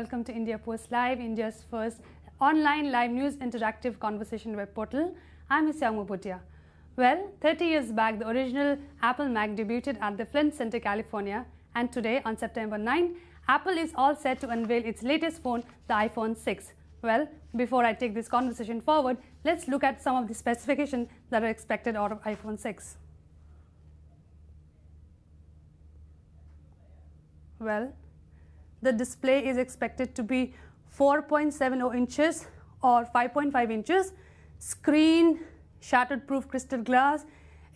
welcome to India Post Live, India's first online live news interactive conversation web portal. I'm Hisyam Bhutia. Well, 30 years back, the original Apple Mac debuted at the Flint Center, California, and today, on September 9, Apple is all set to unveil its latest phone, the iPhone 6. Well, before I take this conversation forward, let's look at some of the specifications that are expected out of iPhone 6. Well, the display is expected to be 4.70 inches or 5.5 inches, screen shattered-proof crystal glass,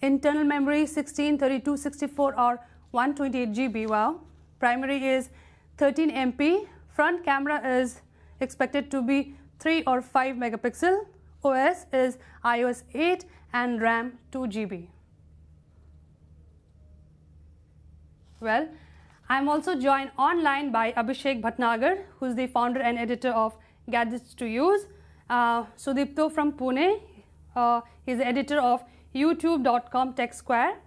internal memory 16, 32, 64 or 128 GB. Wow. Primary is 13 MP. Front camera is expected to be 3 or 5 megapixel. OS is iOS 8 and RAM 2 GB. Well, I'm also joined online by Abhishek Bhatnagar, who's the founder and editor of Gadgets to Use. Sudipto from Pune, he's the editor of youtube.com Tech Square.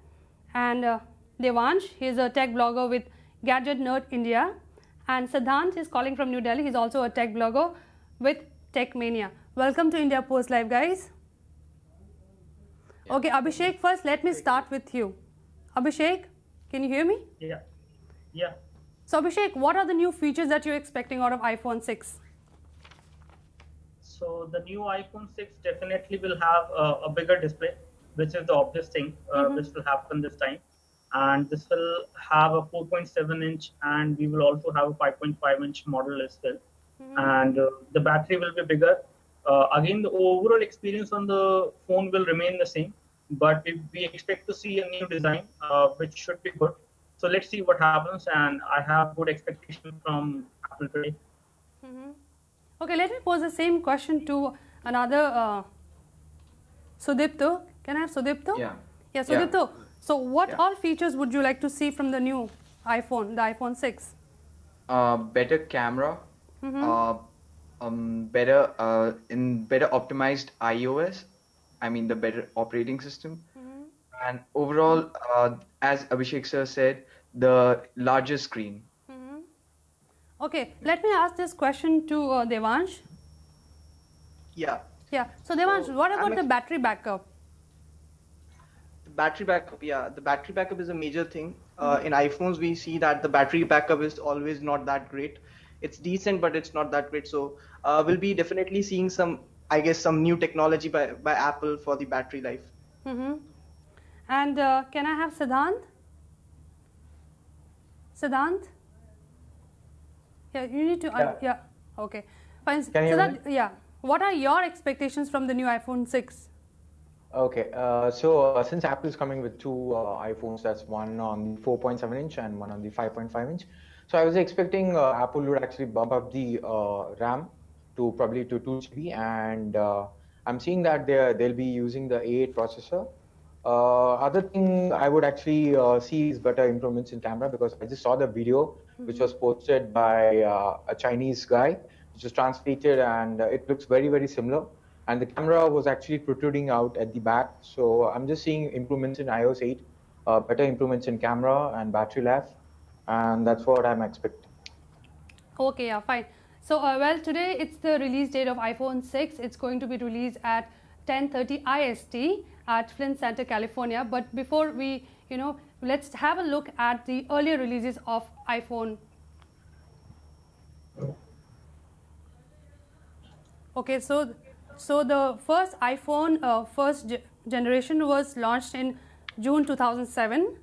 And Devansh, he's a tech blogger with Gadget Nerd India. And Siddhant is calling from New Delhi. He's also a tech blogger with Tech Mania. Welcome to India Post Live, guys. Okay, Abhishek, first let me start with you. Abhishek, can you hear me? Yeah. So Abhishek, what are the new features that you're expecting out of iPhone 6? So the new iPhone 6 definitely will have a bigger display, which is the obvious thing, which will happen this time. And this will have a 4.7 inch and we will also have a 5.5 inch model as well. And the battery will be bigger. Again, the overall experience on the phone will remain the same, but we expect to see a new design, which should be good. So let's see what happens, and I have good expectations from Apple today. Okay, let me pose the same question to another Sudipto. Can I have Sudipto? Yeah, Sudipto. Yeah. So what all features would you like to see from the new iPhone, the iPhone 6? Better camera, better optimized iOS. I mean the better operating system, and overall, as Abhishek sir said, the larger screen. Okay, let me ask this question to Devansh. Yeah. So Devansh, what about the battery backup? The battery backup, the battery backup is a major thing. In iPhones, we see that the battery backup is always not that great. It's decent, but it's not that great. So we'll be definitely seeing some new technology by Apple for the battery life. And can I have Siddhant? Siddhant? Yeah, you need to. Okay. Fine. Can you hear me? What are your expectations from the new iPhone 6? Okay, since Apple is coming with two iPhones, that's one on the 4.7 inch and one on the 5.5 inch. So I was expecting Apple would actually bump up the RAM to probably to 2 GB, and I'm seeing that they'll be using the A8 processor. Other thing I would actually see is better improvements in camera, because I just saw the video which was posted by a Chinese guy, which was translated, and it looks very, very similar. And the camera was actually protruding out at the back. So I'm just seeing improvements in iOS 8, better improvements in camera and battery life, and that's what I'm expecting. Okay, yeah, fine. So, well, today it's the release date of iPhone 6. It's going to be released at 10:30 IST at Flint Center, California. But before we, let's have a look at the earlier releases of iPhone. Okay, so the first iPhone, first generation was launched in June 2007.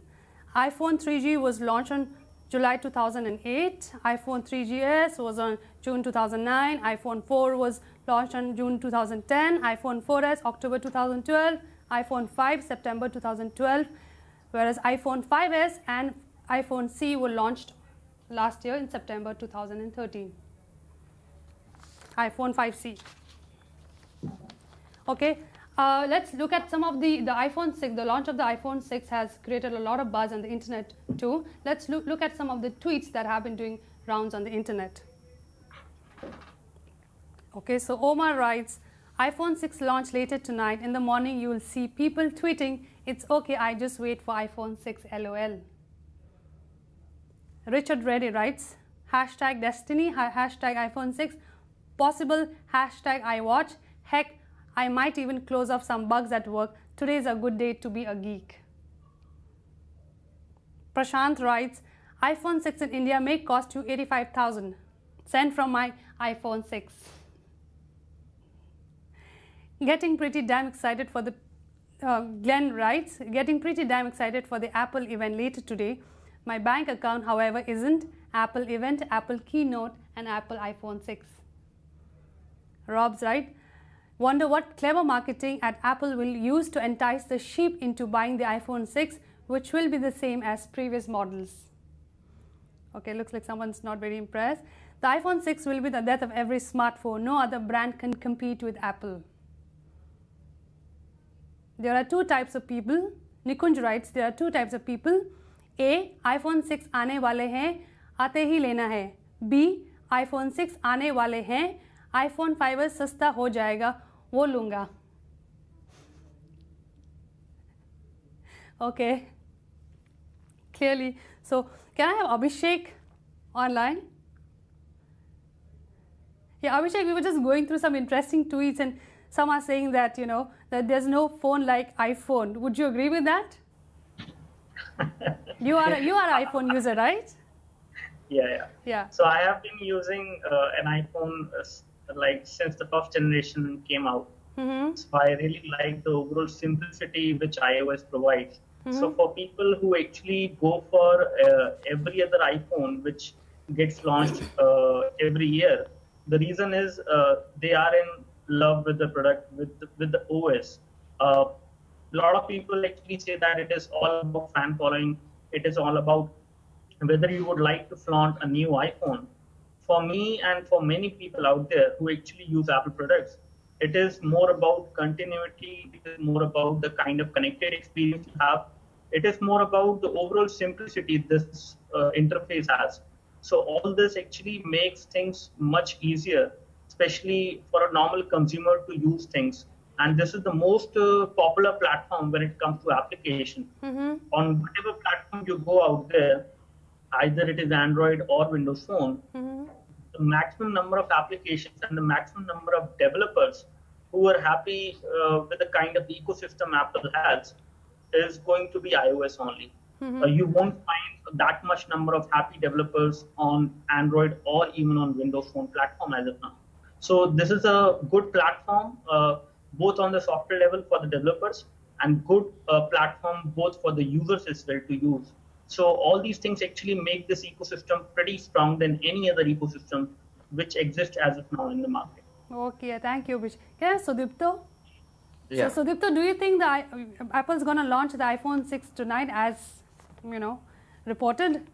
iPhone 3G was launched on July 2008. iPhone 3GS was on June 2009. iPhone 4 was launched on June 2010. iPhone 4S October 2012. iPhone 5 September 2012. Whereas iPhone 5S and iPhone C were launched last year in September 2013. iPhone 5C. Okay, let's look at some of the iPhone 6. The launch of the iPhone 6 has created a lot of buzz on the internet too. Let's look at some of the tweets that have been doing rounds on the internet. Okay, so Omar writes, iPhone 6 launch later tonight. In the morning, you will see people tweeting, "It's okay, I just wait for iPhone 6, LOL." Richard Reddy writes, hashtag Destiny, hashtag iPhone 6, possible hashtag iWatch. Heck, I might even close off some bugs at work. Today is a good day to be a geek. Prashant writes, iPhone 6 in India may cost you 85,000. Sent from my iPhone 6. Getting pretty damn excited for the Glenn writes, getting pretty damn excited for the Apple event later today. My bank account, however, isn't. Apple event, Apple keynote, and Apple iPhone 6. Rob's right. Wonder what clever marketing at Apple will use to entice the sheep into buying the iPhone 6, which will be the same as previous models. Okay, looks like someone's not very impressed. The iPhone 6 will be the death of every smartphone. No other brand can compete with Apple. There are two types of people. Nikunj writes, there are two types of people. A, iPhone 6 आने वाले हैं, आते ही लेना है. B, iPhone 6 आने वाले हैं, iPhone 5 सस्ता हो जाएगा, वो लूँगा. Okay. Clearly. So, can I have Abhishek online? Yeah, Abhishek, we were just going through some interesting tweets and some are saying that, that there's no phone like iPhone. Would you agree with that? You are an iPhone user, right? Yeah. So I have been using an iPhone since the first generation came out. Mm-hmm. So I really like the overall simplicity which iOS provides. Mm-hmm. So for people who actually go for every other iPhone which gets launched every year, the reason is they are in love with the product, with the OS. A lot of people actually say that it is all about fan following. It is all about whether you would like to flaunt a new iPhone. For me and for many people out there who actually use Apple products, it is more about continuity. It is more about the kind of connected experience you have. It is more about the overall simplicity this interface has. So all this actually makes things much easier, especially for a normal consumer to use things. And this is the most popular platform when it comes to application. Mm-hmm. On whatever platform you go out there, either it is Android or Windows Phone, Mm-hmm. the maximum number of applications and the maximum number of developers who are happy with the kind of ecosystem Apple has is going to be iOS only. Mm-hmm. You won't find that much number of happy developers on Android or even on Windows Phone platform as of now. So this is a good platform, both on the software level for the developers and good platform both for the users as well to use. So all these things actually make this ecosystem pretty strong than any other ecosystem which exists as of now in the market. Okay, thank you, Abhishek. Can I have Sudipto? Yeah. So, Sudipto, do you think that Apple's going to launch the iPhone 6 tonight as, reported?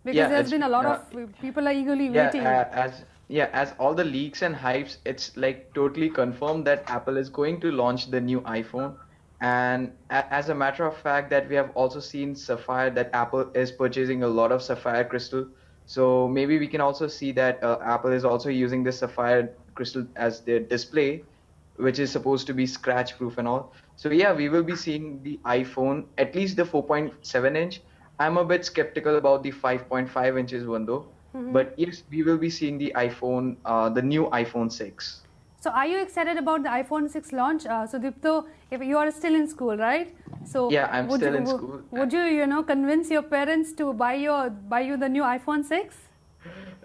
Because Yeah, there's it's- been a lot yeah. of people are eagerly Yeah, waiting. as all the leaks and hypes, it's like totally confirmed that Apple is going to launch the new iPhone. And as a matter of fact, that we have also seen Sapphire, that Apple is purchasing a lot of Sapphire crystal. So maybe we can also see that Apple is also using this Sapphire crystal as their display, which is supposed to be scratch proof and all. So yeah, we will be seeing the iPhone, at least the 4.7 inch. I'm a bit skeptical about the 5.5 inches one though. Mm-hmm. But yes, we will be seeing the iPhone, the new iPhone 6. So, are you excited about the iPhone 6 launch? Sudipto, if you are still in school, right? So, Yeah, I'm would still you, in school. Would you, convince your parents to buy you the new iPhone 6?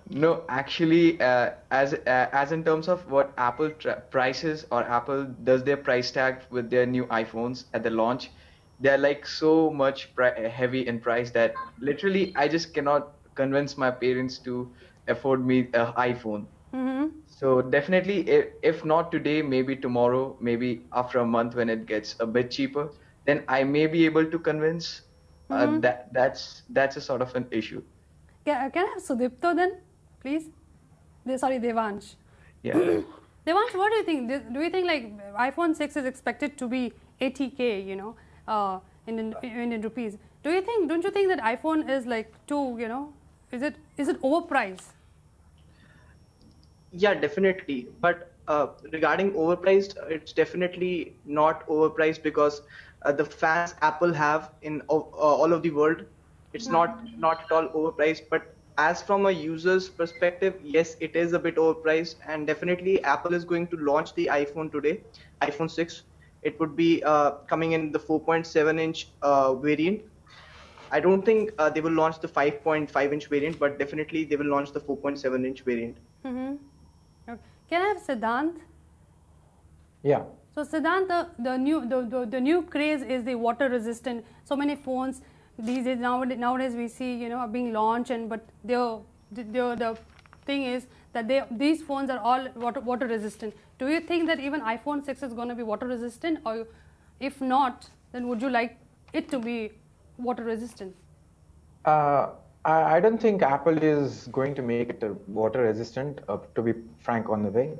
No, actually, as in terms of what Apple prices or Apple does their price tag with their new iPhones at the launch, they're like so much heavy in price that literally I just cannot convince my parents to afford me an iPhone. Mm-hmm. So definitely, if not today, maybe tomorrow, maybe after a month when it gets a bit cheaper, then I may be able to convince. That's a sort of an issue. Can I have Sudipto then, please? Sorry, Devansh. Yeah. Devansh, what do you think? Do you think like iPhone 6 is expected to be 80K, in Indian rupees? Don't you think that iPhone is like too, is it overpriced? Yeah, definitely. But regarding overpriced, it's definitely not overpriced because the fans Apple have in all of the world, it's not at all overpriced. But as from a user's perspective, yes, it is a bit overpriced, and definitely Apple is going to launch the iPhone today, iPhone 6. It would be coming in the 4.7-inch variant. I don't think they will launch the 5.5-inch variant, but definitely they will launch the 4.7-inch variant. Mm-hmm. Okay. Can I have Siddhant? Yeah. So Siddhant, the new craze is the water resistant. So many phones these days nowadays we see are being launched, and but the thing is that these phones are all water resistant. Do you think that even iPhone 6 is going to be water resistant, or if not, then would you like it to be water resistant? I don't think Apple is going to make it water resistant, to be frank on the way.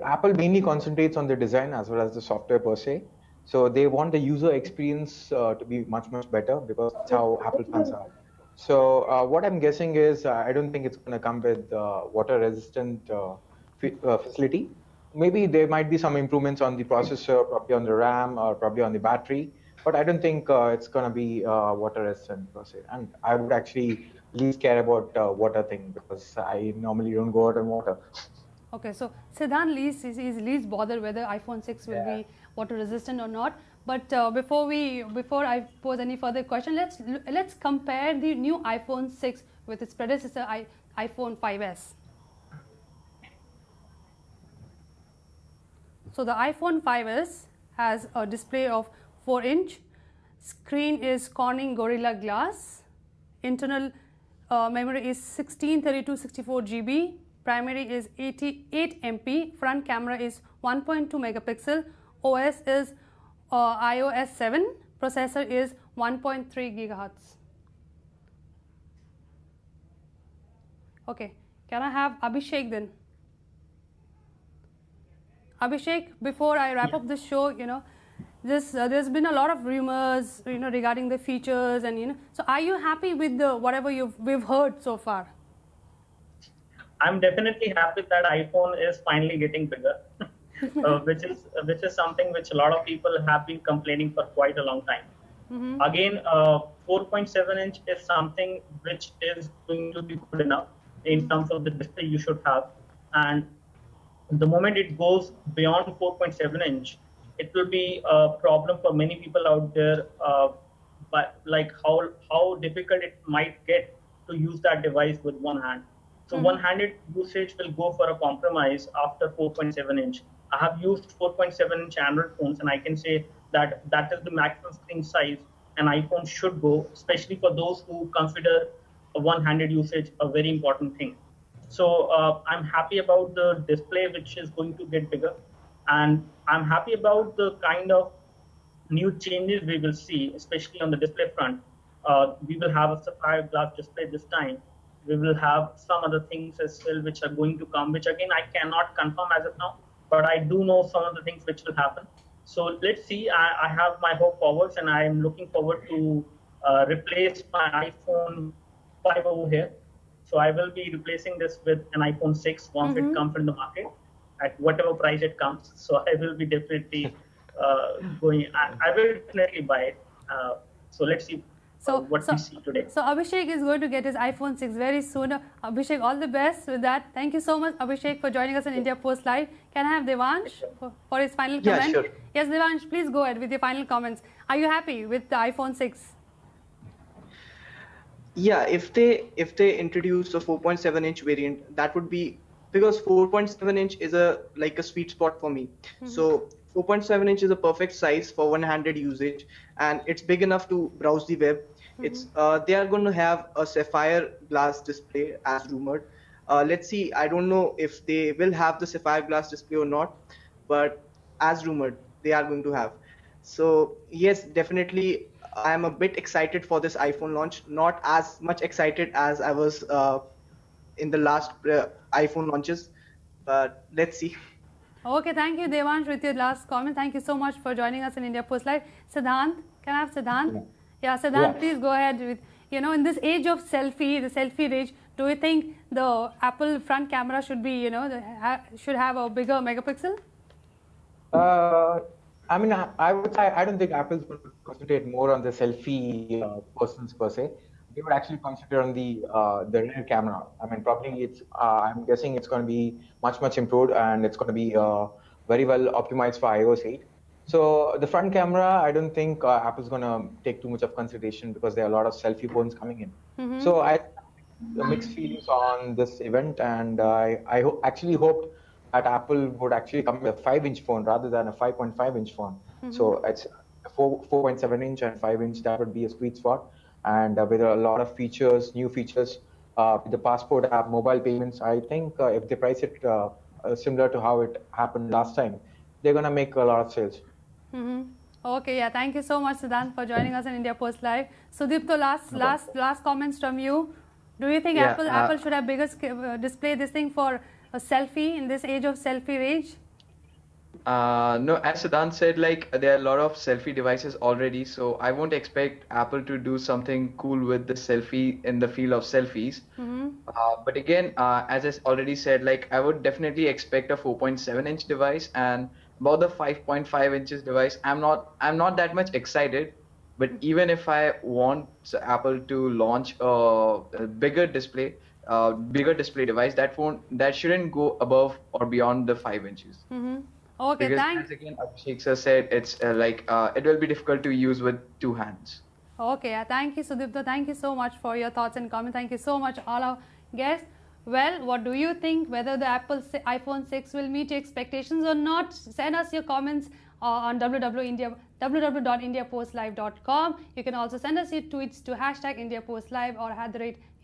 Apple mainly concentrates on the design as well as the software per se. So they want the user experience to be much better, because that's how Apple fans are. So what I'm guessing is I don't think it's going to come with water resistant facility. Maybe there might be some improvements on the processor, probably on the RAM, or probably on the battery. But I don't think it's going to be water resistant per se. And I would actually least care about water thing, because I normally don't go out in water. Okay, so Siddhant is least bothered whether iPhone 6 will be water resistant or not. But before I pose any further question, let's compare the new iPhone 6 with its predecessor iPhone 5s. So the iPhone 5s has a display of 4-inch, screen is Corning Gorilla Glass, internal memory is 1632/64 GB, primary is 88 MP, front camera is 1.2 megapixel, OS is iOS 7, processor is 1.3 gigahertz. Okay, can I have Abhishek then? Abhishek, before I wrap up this show, there's been a lot of rumors, regarding the features, and so are you happy with whatever we've heard so far? I'm definitely happy that iPhone is finally getting bigger, which is something which a lot of people have been complaining for quite a long time. Again, 4.7-inch is something which is going to be good enough in terms of the display you should have, and the moment it goes beyond 4.7-inch, it will be a problem for many people out there, but like how difficult it might get to use that device with one hand. So one-handed usage will go for a compromise after 4.7-inch. I have used 4.7-inch Android phones, and I can say that that is the maximum screen size an iPhone should go, especially for those who consider a one-handed usage a very important thing. So I'm happy about the display, which is going to get bigger, and I'm happy about the kind of new changes we will see, especially on the display front. We will have a sapphire glass display this time. We will have some other things as well which are going to come, which again I cannot confirm as of now, but I do know some of the things which will happen. So let's see. I have my hope forwards, and I am looking forward to replace my iPhone 5 over here. So I will be replacing this with an iPhone 6 once it comes in the market at whatever price it comes. So I will be definitely going. I will definitely buy it. So let's see what we see today. So Abhishek is going to get his iPhone 6 very soon. Abhishek, all the best with that. Thank you so much, Abhishek, for joining us in India Post Live. Can I have Devansh for his final comment? Yeah, sure. Yes, Devansh, please go ahead with your final comments. Are you happy with the iPhone 6? Yeah, if they introduce a 4.7-inch variant, that would be, because 4.7-inch is a sweet spot for me. So 4.7-inch is a perfect size for one-handed usage, and it's big enough to browse the web. It's they are going to have a sapphire glass display as rumored. Let's see. I don't know if they will have the sapphire glass display or not, but as rumored, they are going to have. So yes, definitely, I am a bit excited for this iPhone launch. Not as much excited as I was in the last iPhone launches, but let's see. Okay, thank you, Devansh, with your last comment. Thank you so much for joining us in India Post Live. Siddhant, can I have Siddhant? Yeah, Siddhant, please go ahead with, in this age of the selfie rage, do you think the Apple front camera should be, should have a bigger megapixel? I mean, I would say I don't think Apple's going to concentrate more on the selfie persons per se, they would actually consider on the rear camera. I mean, probably it's I'm guessing it's going to be much improved, and it's going to be very well optimized for iOS 8. So the front camera, I don't think Apple's going to take too much of consideration because there are a lot of selfie phones coming in. So I mixed feelings on this event, and I actually hoped that Apple would actually come with a 5-inch phone rather than a 5.5-inch phone. So it's 4.7-inch and 5-inch. That would be a sweet spot, and with a lot of features, new features, with the passport app, mobile payments. I think if they price it similar to how it happened last time, they're gonna make a lot of sales. Okay, yeah. Thank you so much, Siddhant, for joining us in India Post Live. Sudipto, last comments from you. Do you think Yeah, Apple should have bigger display this thing for a selfie in this age of selfie rage? No, as Siddhant said, like there are a lot of selfie devices already, so I won't expect Apple to do something cool with the selfie in the field of selfies. But again, as I already said, like I would definitely expect a 4.7-inch device, and about the 5.5 inches device, I'm not that much excited. But even if I want Apple to launch a bigger display device, that shouldn't go above or beyond the 5 inches. Okay, Because thanks. as again Abhishek sir said, it's it will be difficult to use with two hands. Okay, yeah. Thank you, Sudipto. Thank you so much for your thoughts and comments. Thank you so much, all our guests. Well, what do you think? Whether the iPhone 6 will meet your expectations or not? Send us your comments on www.indiapostlive.com. You can also send us your tweets to #IndiaPostLive or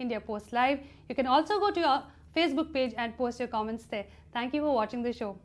@IndiaPostLive. You can also go to our Facebook page and post your comments there. Thank you for watching the show.